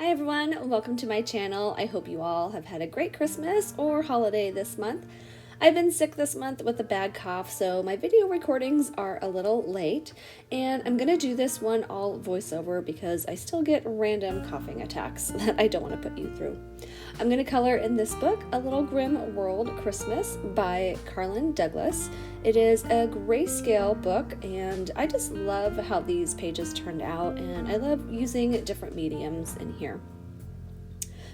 Hi everyone, welcome to my channel. I hope you all have had a great Christmas or holiday this month. I've been sick this month with a bad cough, so my video recordings are a little late, and I'm gonna do this one all voiceover because I still get random coughing attacks that I don't want to put you through. I'm gonna color in this book, A Little Grimm World Christmas by Karlon Douglas. It is a grayscale book, and I just love how these pages turned out, and I love using different mediums in here.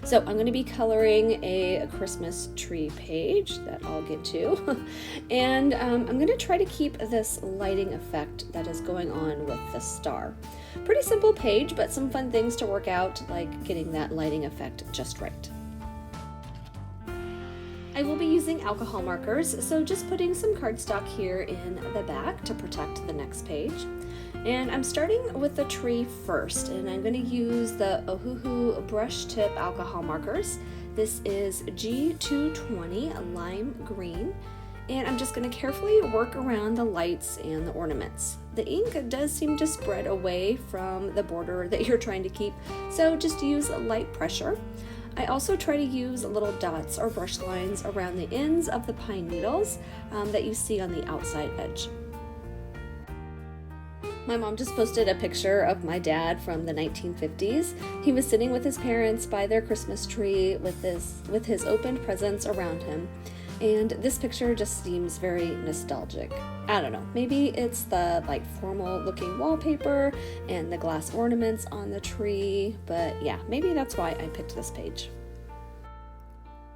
So I'm going to be coloring a Christmas tree page that I'll get to, and I'm going to try to keep this lighting effect that is going on with the star. Pretty simple page, but some fun things to work out, like getting that lighting effect just right. I will be using alcohol markers, so just putting some cardstock here in the back to protect the next page. And I'm starting with the tree first, and I'm going to use the Ohuhu brush tip alcohol markers. This is G220 lime green, and I'm just going to carefully work around the lights and the ornaments. The ink does seem to spread away from the border that you're trying to keep, so just use light pressure. I also try to use little dots or brush lines around the ends of the pine needles that you see on the outside edge. My mom just posted a picture of my dad from the 1950s. He was sitting with his parents by their Christmas tree with his opened presents around him. And this picture just seems very nostalgic. I don't know, maybe it's the formal looking wallpaper and the glass ornaments on the tree, but yeah, maybe that's why I picked this page.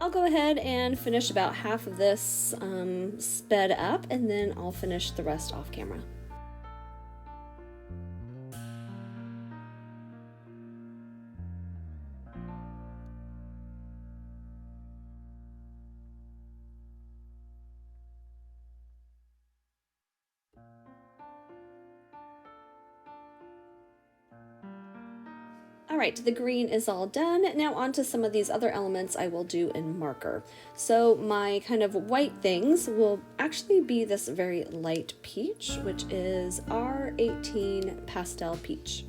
I'll go ahead and finish about half of this sped up, and then I'll finish the rest off camera. Alright, the green is all done. Now on to some of these other elements I will do in marker. So my kind of white things will actually be this very light peach, which is R18 Pastel Peach.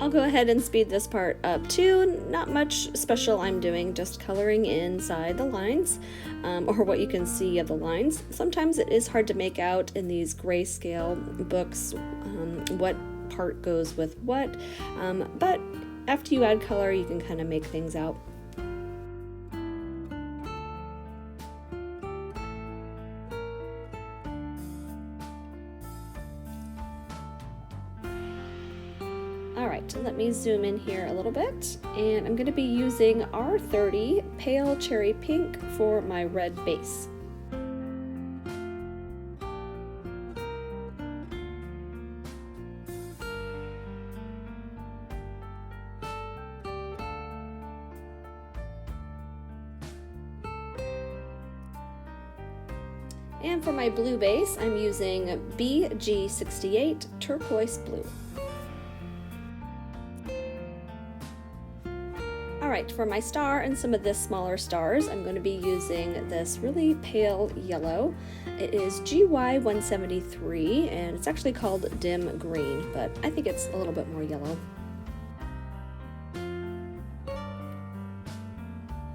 I'll go ahead and speed this part up too. Not much special I'm doing, just coloring inside the lines, or what you can see of the lines. Sometimes it is hard to make out in these grayscale books what part goes with what, but after you add color you can kind of make things out. Alright, let me zoom in here a little bit, and I'm going to be using R30 Pale Cherry Pink for my red base. And for my blue base, I'm using BG68 Turquoise Blue. Alright, for my star and some of the smaller stars, I'm going to be using this really pale yellow. It is GY173, and it's actually called Dim Green, but I think it's a little bit more yellow.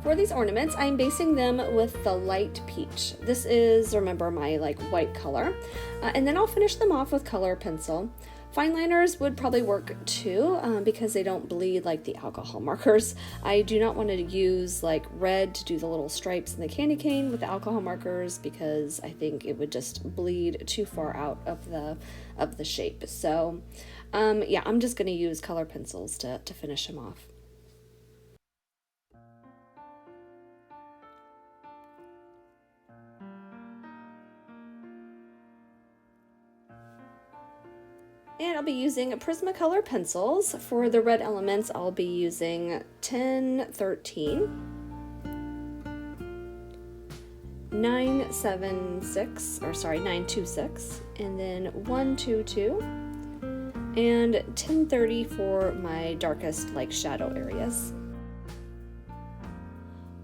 For these ornaments, I'm basing them with the light peach. This is, remember, my white color. And then I'll finish them off with color pencil. Fine liners would probably work too, because they don't bleed like the alcohol markers. I do not want to use red to do the little stripes in the candy cane with the alcohol markers, because I think it would just bleed too far out of the shape. So yeah, I'm just going to use color pencils to finish them off. And I'll be using Prisma color pencils. For the red elements, I'll be using 1013, 926, and then 122, and 1030 for my darkest shadow areas.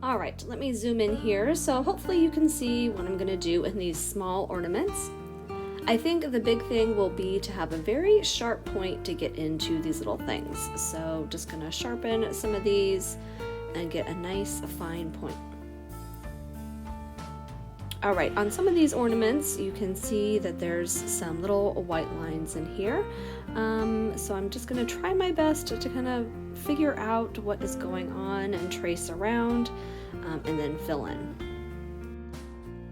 Alright, let me zoom in here, so hopefully you can see what I'm going to do in these small ornaments. I think the big thing will be to have a very sharp point to get into these little things. So just gonna sharpen some of these and get a nice fine point. All right, on some of these ornaments, you can see that there's some little white lines in here. So I'm just gonna try my best to kind of figure out what is going on and trace around and then fill in.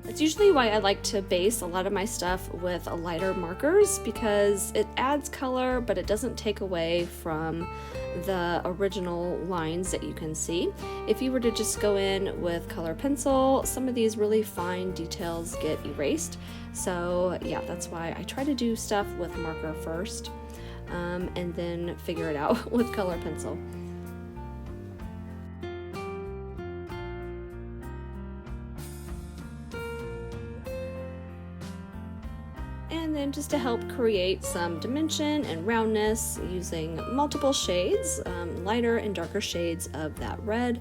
That's usually why I like to base a lot of my stuff with lighter markers, because it adds color, but it doesn't take away from the original lines that you can see. If you were to just go in with color pencil, some of these really fine details get erased. So yeah, that's why I try to do stuff with marker first, and then figure it out with color pencil. And then just to help create some dimension and roundness using multiple shades, lighter and darker shades of that red,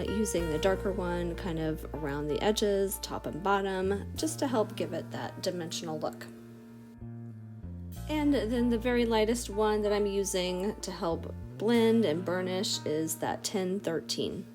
using the darker one kind of around the edges, top and bottom, just to help give it that dimensional look. And then the very lightest one that I'm using to help blend and burnish is that 1013.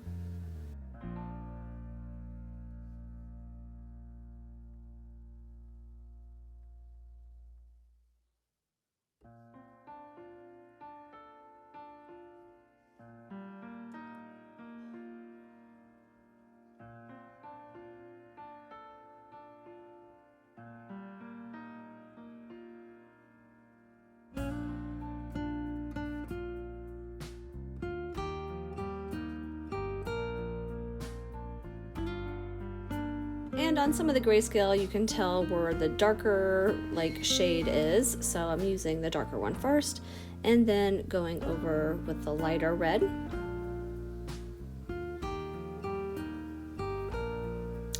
And on some of the grayscale, you can tell where the darker shade is. So I'm using the darker one first and then going over with the lighter red.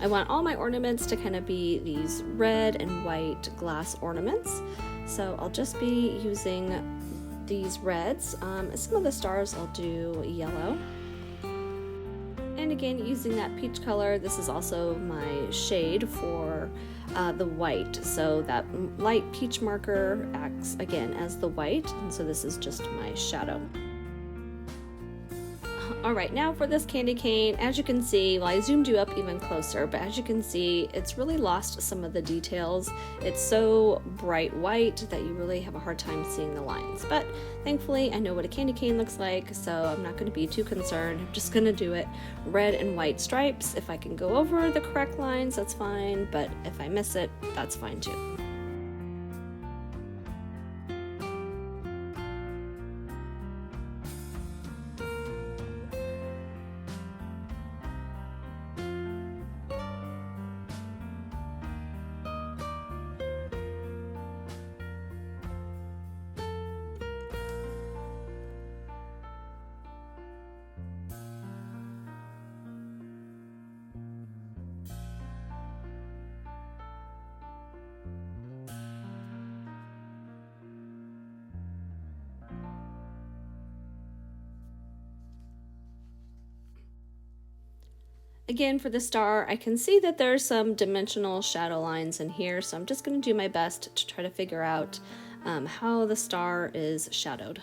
I want all my ornaments to kind of be these red and white glass ornaments. So I'll just be using these reds. Some of the stars I'll do yellow. And again, using that peach color, this is also my shade for the white. So that light peach marker acts again as the white, and so this is just my shadow. All right, now for this candy cane, as you can see, well, I zoomed you up even closer, but as you can see, it's really lost some of the details. It's so bright white that you really have a hard time seeing the lines. But thankfully, I know what a candy cane looks like, so I'm not going to be too concerned. I'm just going to do it red and white stripes. If I can go over the correct lines, that's fine, but if I miss it, that's fine too. Again, for the star, I can see that there's some dimensional shadow lines in here, so I'm just going to do my best to try to figure out how the star is shadowed.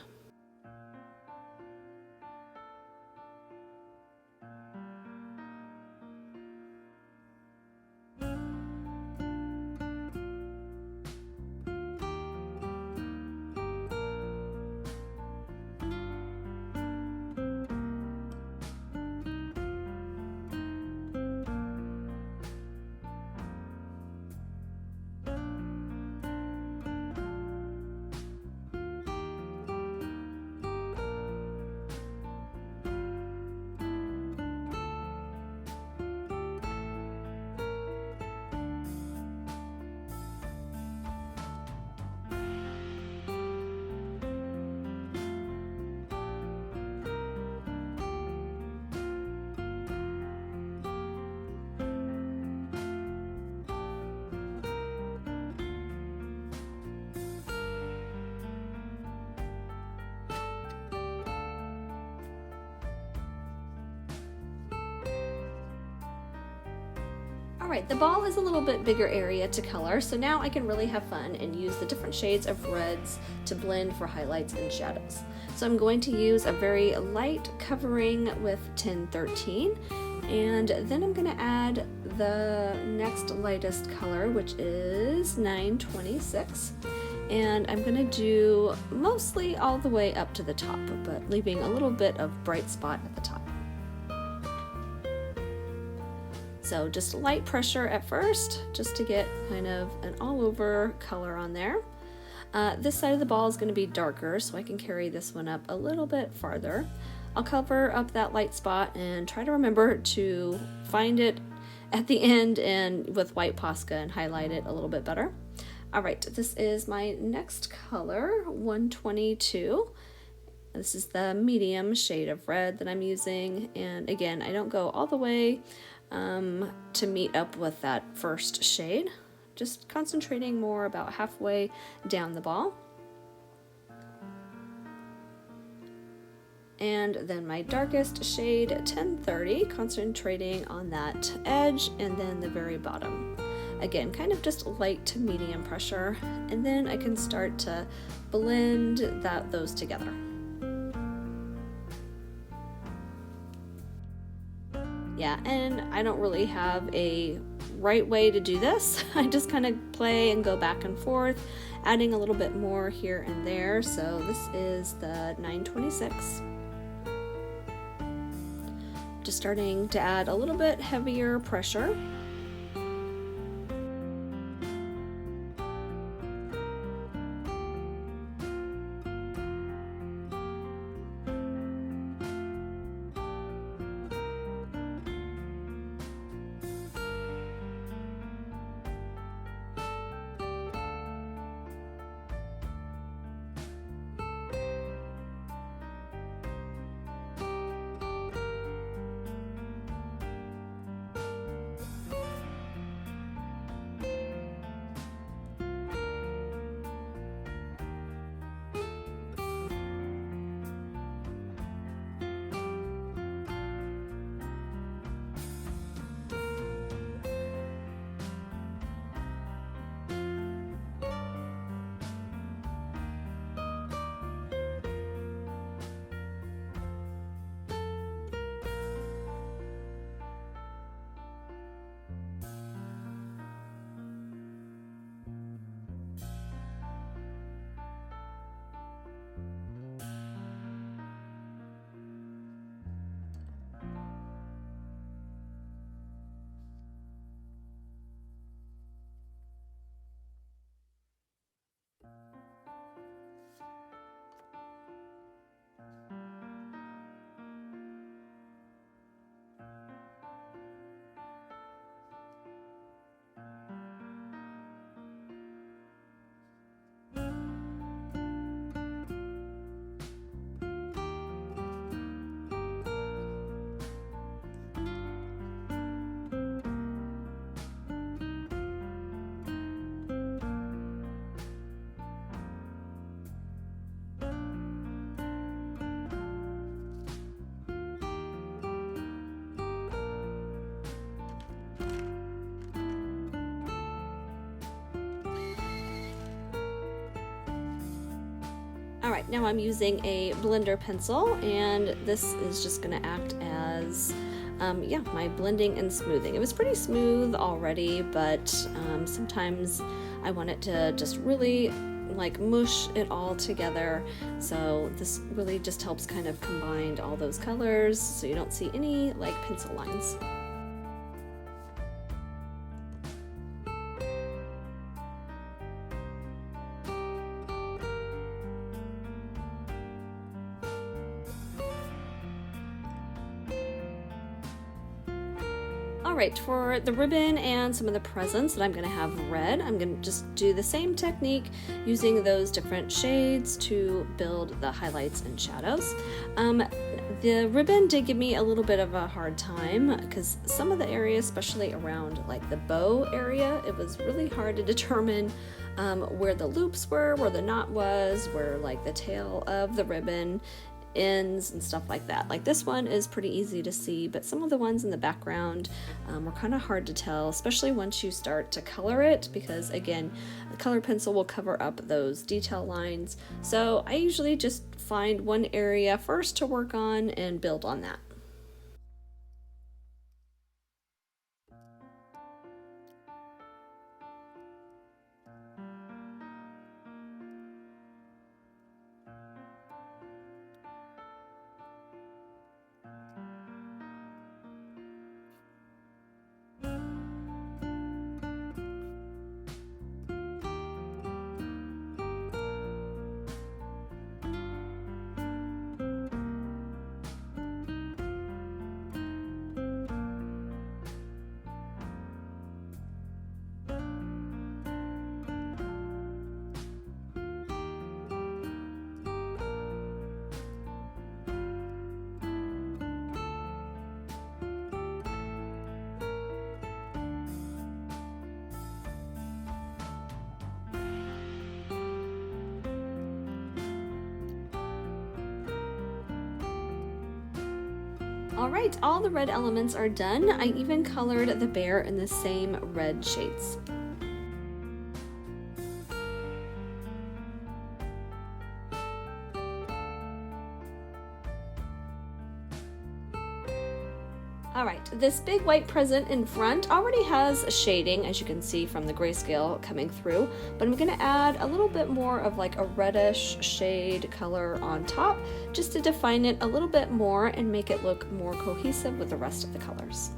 Alright, the ball is a little bit bigger area to color, so now I can really have fun and use the different shades of reds to blend for highlights and shadows. So I'm going to use a very light covering with 1013, and then I'm going to add the next lightest color, which is 926. And I'm going to do mostly all the way up to the top, but leaving a little bit of bright spot at the top. So just light pressure at first, just to get kind of an all-over color on there. This side of the ball is going to be darker, so I can carry this one up a little bit farther. I'll cover up that light spot and try to remember to find it at the end and with white Posca and highlight it a little bit better. Alright, this is my next color, 122. This is the medium shade of red that I'm using, and again, I don't go all the way to meet up with that first shade, just concentrating more about halfway down the ball. And then my darkest shade, 1030, concentrating on that edge and then the very bottom. Again, kind of just light to medium pressure, and then I can start to blend those together. Yeah, and I don't really have a right way to do this. I just kind of play and go back and forth, adding a little bit more here and there. So this is the 926. Just starting to add a little bit heavier pressure. Alright, now I'm using a blender pencil, and this is just going to act as my blending and smoothing. It was pretty smooth already, but sometimes I want it to just really like mush it all together. So this really just helps kind of combine all those colors so you don't see any like pencil lines. Alright, for the ribbon and some of the presents that I'm going to have red, I'm going to just do the same technique using those different shades to build the highlights and shadows. The ribbon did give me a little bit of a hard time because some of the areas, especially around like the bow area, it was really hard to determine where the loops were, where the knot was, where like the tail of the ribbon ends and stuff like that. Like this one is pretty easy to see, but some of the ones in the background are kind of hard to tell, especially once you start to color it, because again, the color pencil will cover up those detail lines. So I usually just find one area first to work on and build on that. Alright, all the red elements are done. I even colored the bear in the same red shades. Alright, this big white present in front already has shading, as you can see from the grayscale coming through, but I'm going to add a little bit more of like a reddish shade color on top, just to define it a little bit more and make it look more cohesive with the rest of the colors.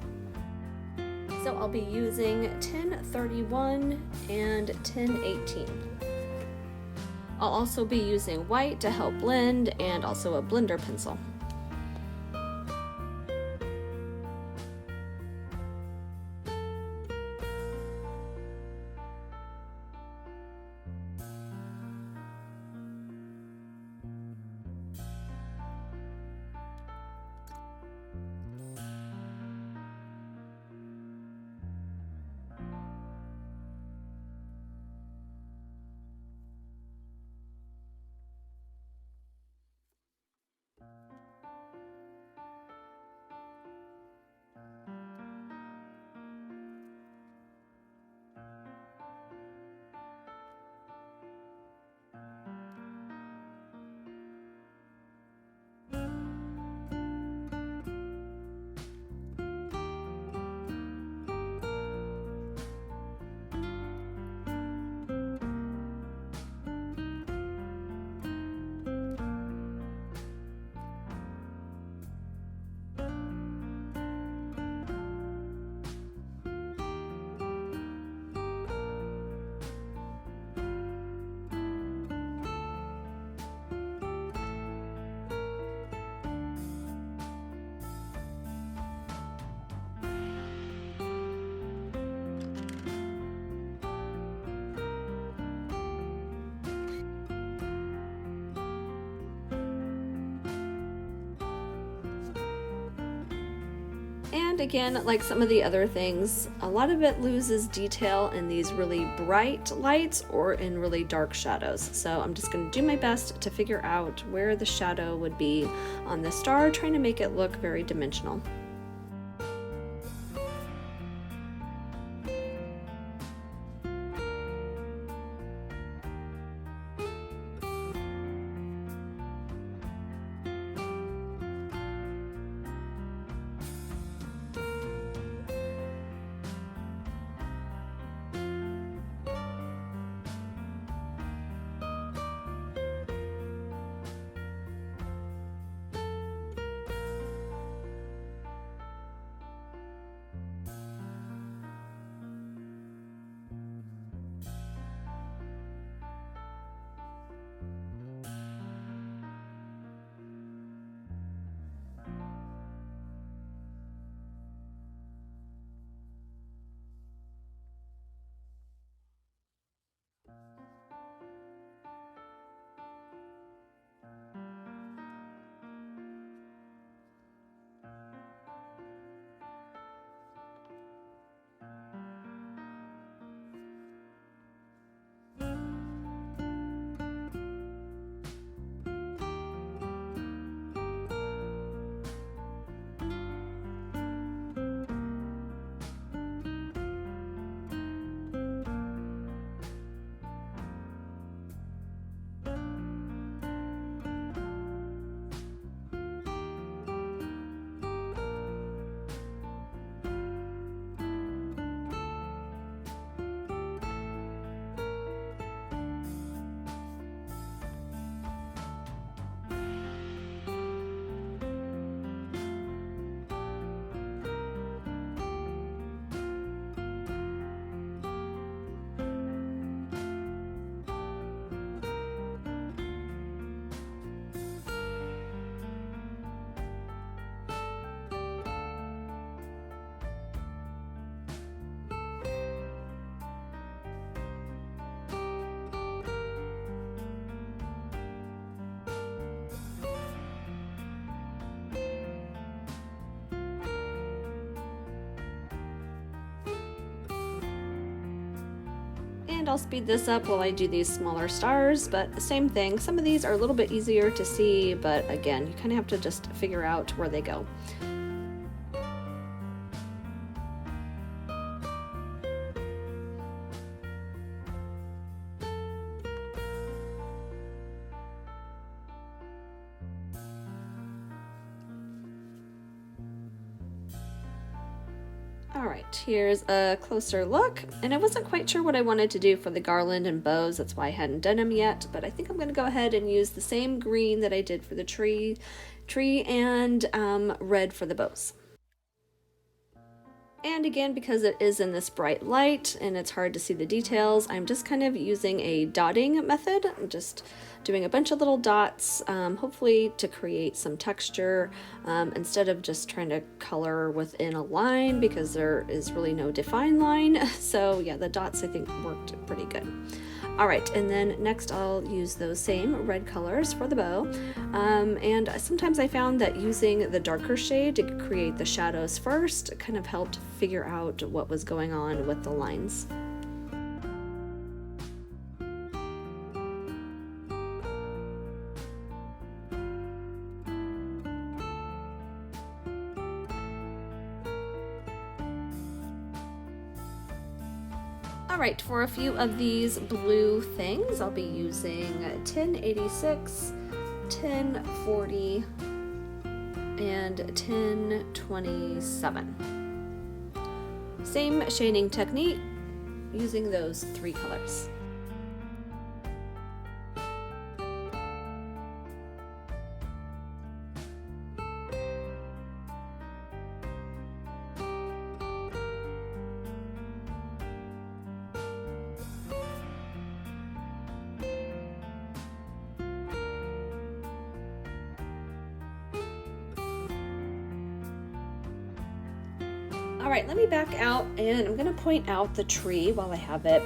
So I'll be using 1031 and 1018. I'll also be using white to help blend and also a blender pencil. And again, like some of the other things, a lot of it loses detail in these really bright lights or in really dark shadows. So I'm just going to do my best to figure out where the shadow would be on the star, trying to make it look very dimensional. And I'll speed this up while I do these smaller stars, but same thing. Some of these are a little bit easier to see, but again, you kind of have to just figure out where they go. Alright, here's a closer look, and I wasn't quite sure what I wanted to do for the garland and bows, that's why I hadn't done them yet, but I think I'm going to go ahead and use the same green that I did for the tree and red for the bows. And again, because it is in this bright light and it's hard to see the details, I'm just kind of using a dotting method. I'm just doing a bunch of little dots, hopefully to create some texture, instead of just trying to color within a line because there is really no defined line. So yeah, the dots I think worked pretty good. All right, and then next I'll use those same red colors for the bow. And sometimes I found that using the darker shade to create the shadows first kind of helped figure out what was going on with the lines. Alright, for a few of these blue things, I'll be using 1086, 1040, and 1027. Same shading technique, using those three colors. Alright, let me back out and I'm going to point out the tree while I have it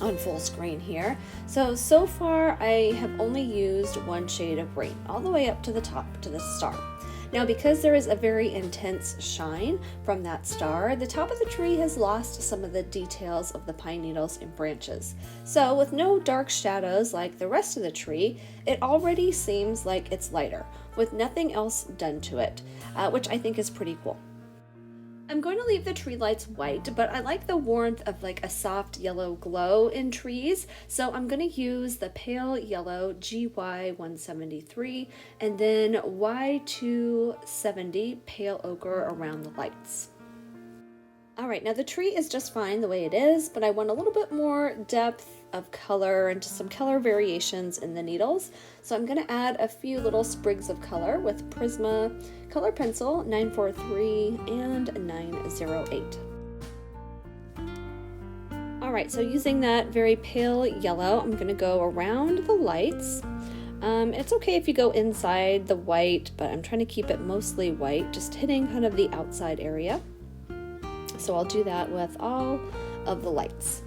on full screen here. So far I have only used one shade of green, all the way up to the top, to the star. Now because there is a very intense shine from that star, the top of the tree has lost some of the details of the pine needles and branches. So with no dark shadows like the rest of the tree, it already seems like it's lighter, with nothing else done to it, which I think is pretty cool. I'm going to leave the tree lights white, but I like the warmth of like a soft yellow glow in trees, so I'm going to use the pale yellow GY173 and then Y270 pale ochre around the lights. Alright, now the tree is just fine the way it is, but I want a little bit more depth of color and just some color variations in the needles. So I'm going to add a few little sprigs of color with Prisma Color Pencil 943 and 908. Alright, so using that very pale yellow, I'm going to go around the lights. It's okay if you go inside the white, but I'm trying to keep it mostly white, just hitting kind of the outside area. So I'll do that with all of the lights.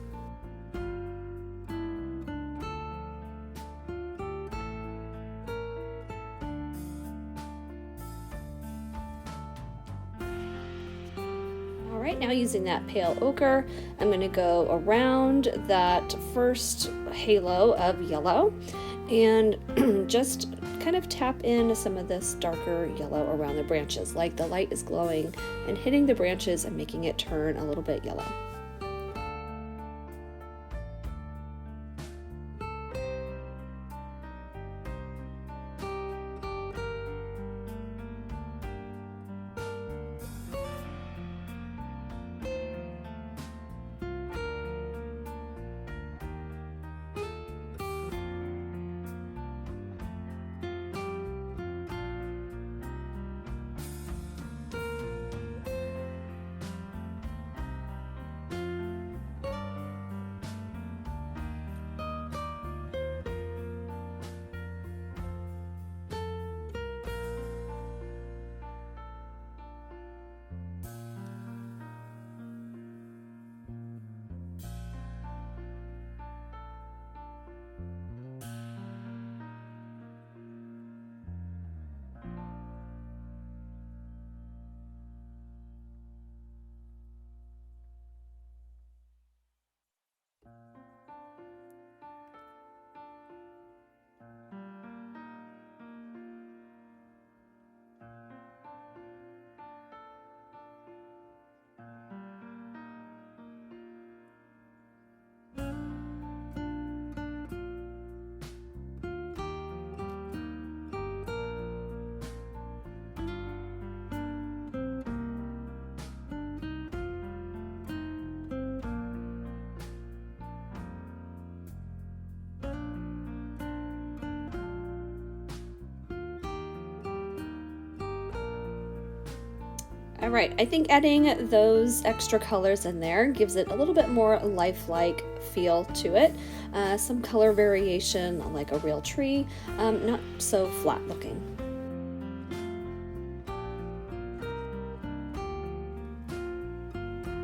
Alright, now using that pale ochre, I'm going to go around that first halo of yellow and just kind of tap in some of this darker yellow around the branches, like the light is glowing and hitting the branches and making it turn a little bit yellow. All right, I think adding those extra colors in there gives it a little bit more lifelike feel to it. Some color variation like a real tree, not so flat looking.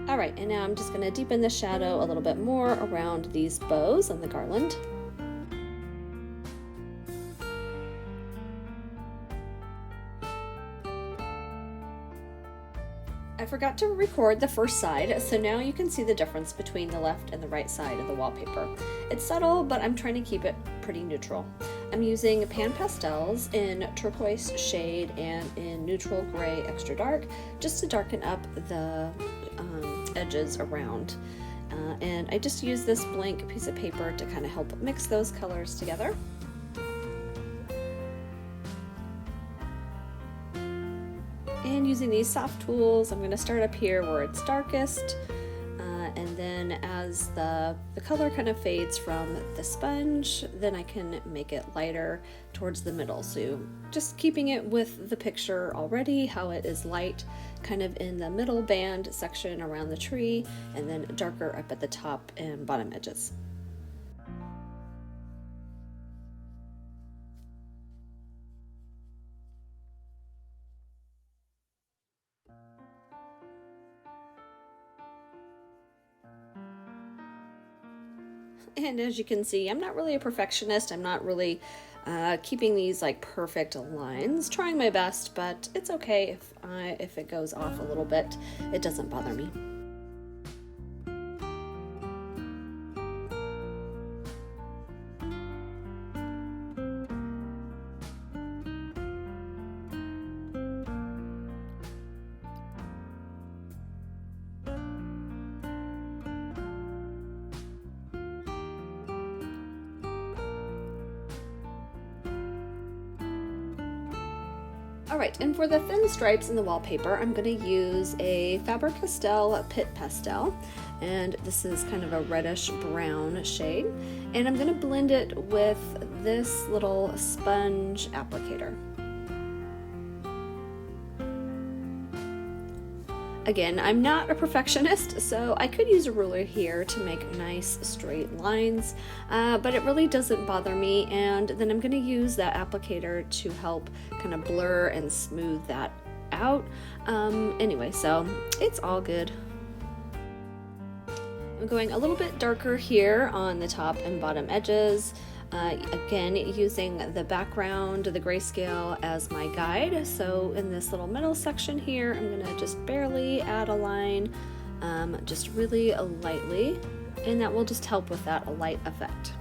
All right, and now I'm just gonna deepen the shadow a little bit more around these bows and the garland. I forgot to record the first side, so now you can see the difference between the left and the right side of the wallpaper. It's subtle, but I'm trying to keep it pretty neutral. I'm using PanPastels in turquoise shade and in neutral gray extra dark, just to darken up the edges around. And I just use this blank piece of paper to kind of help mix those colors together. And using these soft tools, I'm going to start up here where it's darkest, and then as the color kind of fades from the sponge, then I can make it lighter towards the middle. So just keeping it with the picture already, how it is light kind of in the middle band section around the tree, and then darker up at the top and bottom edges. And as you can see, I'm not really a perfectionist. I'm not really keeping these like perfect lines. Trying my best, but it's okay if it goes off a little bit. It doesn't bother me. All right, and for the thin stripes in the wallpaper, I'm going to use a Faber-Castell Pitt Pastel, and this is kind of a reddish brown shade, and I'm going to blend it with this little sponge applicator. Again, I'm not a perfectionist, so I could use a ruler here to make nice straight lines, but it really doesn't bother me, and then I'm going to use that applicator to help kind of blur and smooth that out. Anyway, so it's all good. I'm going a little bit darker here on the top and bottom edges. Again, using the background, the grayscale as my guide. So in this little middle section here, I'm gonna just barely add a line, just really lightly, and that will just help with that light effect.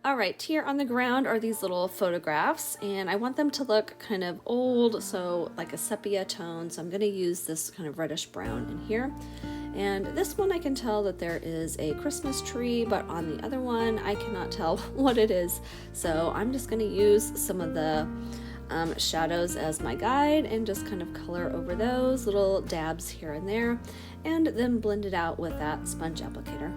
All right, here on the ground are these little photographs, and I want them to look kind of old, so like a sepia tone. So I'm going to use this kind of reddish brown in here. And this one I can tell that there is a Christmas tree, but on the other one I cannot tell what it is. So I'm just going to use some of the shadows as my guide and just kind of color over those little dabs here and there, and then blend it out with that sponge applicator.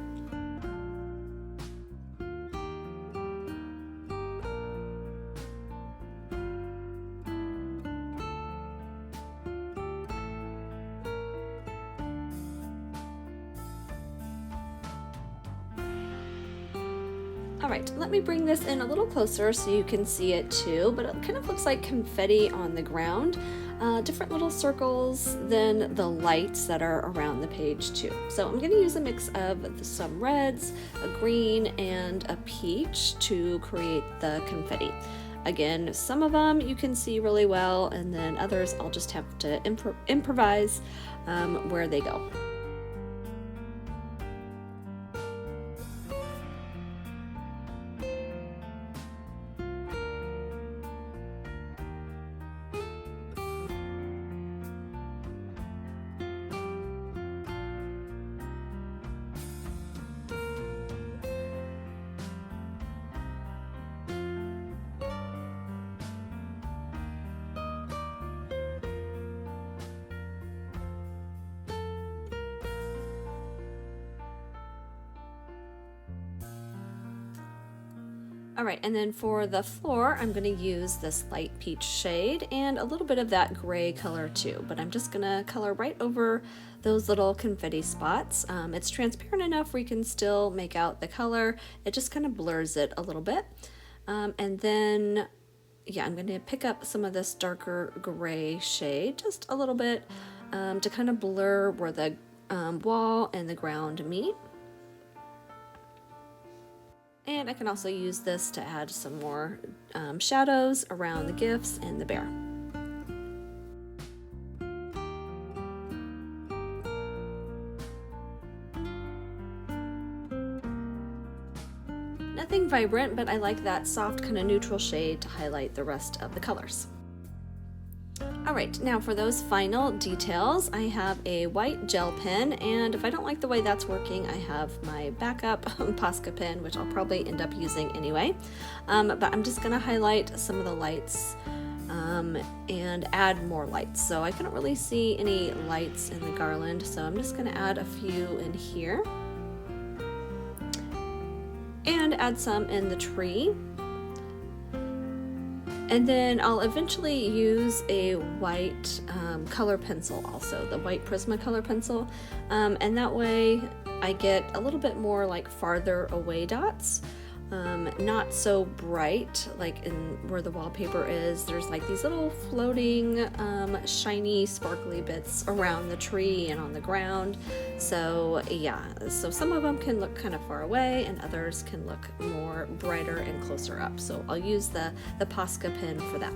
All right, let me bring this in a little closer so you can see it too, but it kind of looks like confetti on the ground. Different little circles than the lights that are around the page too. So I'm gonna use a mix of some reds, a green, and a peach to create the confetti. Again, some of them you can see really well, and then others I'll just have to improvise where they go. All right, and then for the floor, I'm gonna use this light peach shade and a little bit of that gray color too, but I'm just gonna color right over those little confetti spots. It's transparent enough where you can still make out the color. It just kind of blurs it a little bit. And then, yeah, I'm gonna pick up some of this darker gray shade, just a little bit, to kind of blur where the wall and the ground meet. And I can also use this to add some more shadows around the gifts and the bear. Nothing vibrant, but I like that soft kind of neutral shade to highlight the rest of the colors. Alright, now for those final details, I have a white gel pen, and if I don't like the way that's working, I have my backup Posca pen, which I'll probably end up using anyway. But I'm just going to highlight some of the lights and add more lights. So I couldn't really see any lights in the garland, so I'm just going to add a few in here. And add some in the tree. And then I'll eventually use a white color pencil also, the white Prisma color pencil. And that way I get a little bit more like farther away dots. Not so bright like in where the wallpaper is. There's like these little floating shiny sparkly bits around the tree and on the ground. So yeah, so some of them can look kind of far away and others can look more brighter and closer up. So I'll use the Posca pen for that.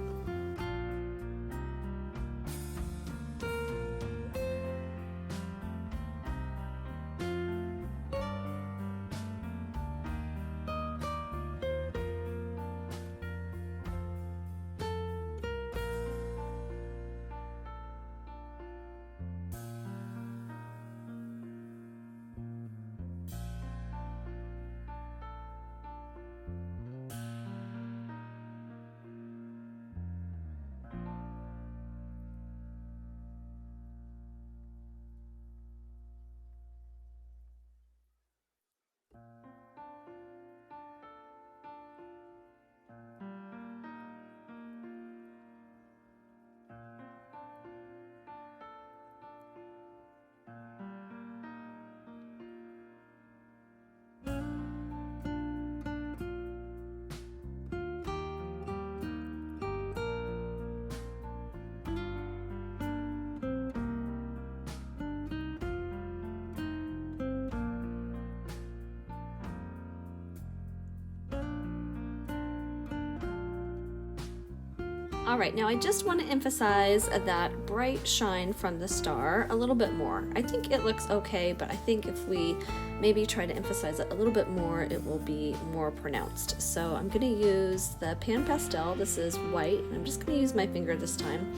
All right, now I just want to emphasize that bright shine from the star a little bit more. I think it looks okay, but I think if we maybe try to emphasize it a little bit more, it will be more pronounced. So I'm going to use the PanPastel. This is white. I'm just going to use my finger this time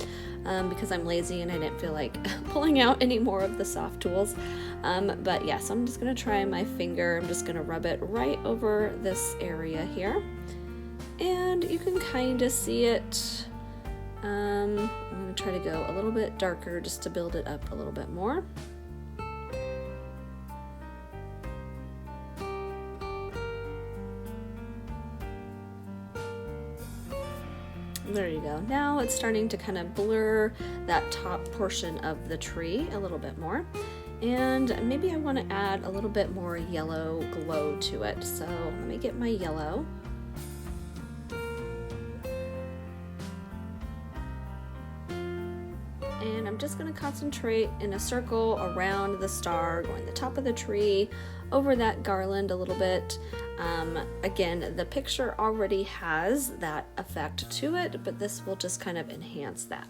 because I'm lazy and I didn't feel like pulling out any more of the soft tools. But yeah, so I'm just going to try my finger. I'm just going to rub it right over this area here. And you can kind of see it. I'm going to try to go a little bit darker just to build it up a little bit more. There you go. Now it's starting to kind of blur that top portion of the tree a little bit more. And maybe I want to add a little bit more yellow glow to it. So let me get my yellow. And I'm just going to concentrate in a circle around the star, going the top of the tree, over that garland a little bit. Again, the picture already has that effect to it, but this will just kind of enhance that.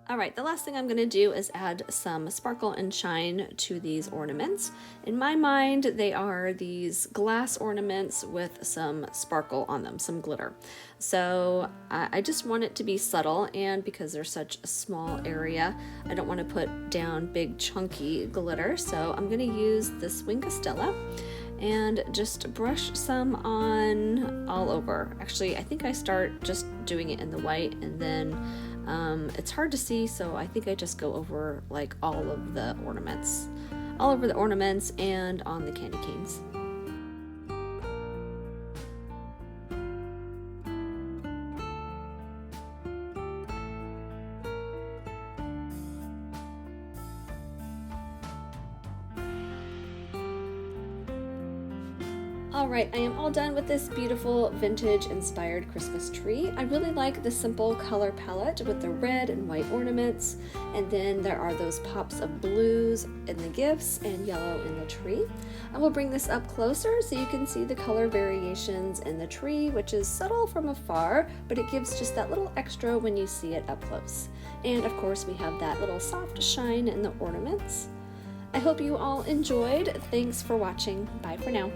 Alright, the last thing I'm going to do is add some sparkle and shine to these ornaments. In my mind, they are these glass ornaments with some sparkle on them, some glitter. So I just want it to be subtle, and because they're such a small area, I don't want to put down big chunky glitter. So I'm going to use this wing of Stella, and just brush some on all over. Actually, I think I start just doing it in the white, and then it's hard to see, so I think I just go over like all over the ornaments and on the candy canes. Alright, I am all done with this beautiful vintage inspired Christmas tree. I really like the simple color palette with the red and white ornaments, and then there are those pops of blues in the gifts and yellow in the tree. I will bring this up closer so you can see the color variations in the tree, which is subtle from afar, but it gives just that little extra when you see it up close. And of course we have that little soft shine in the ornaments. I hope you all enjoyed. Thanks for watching. Bye for now.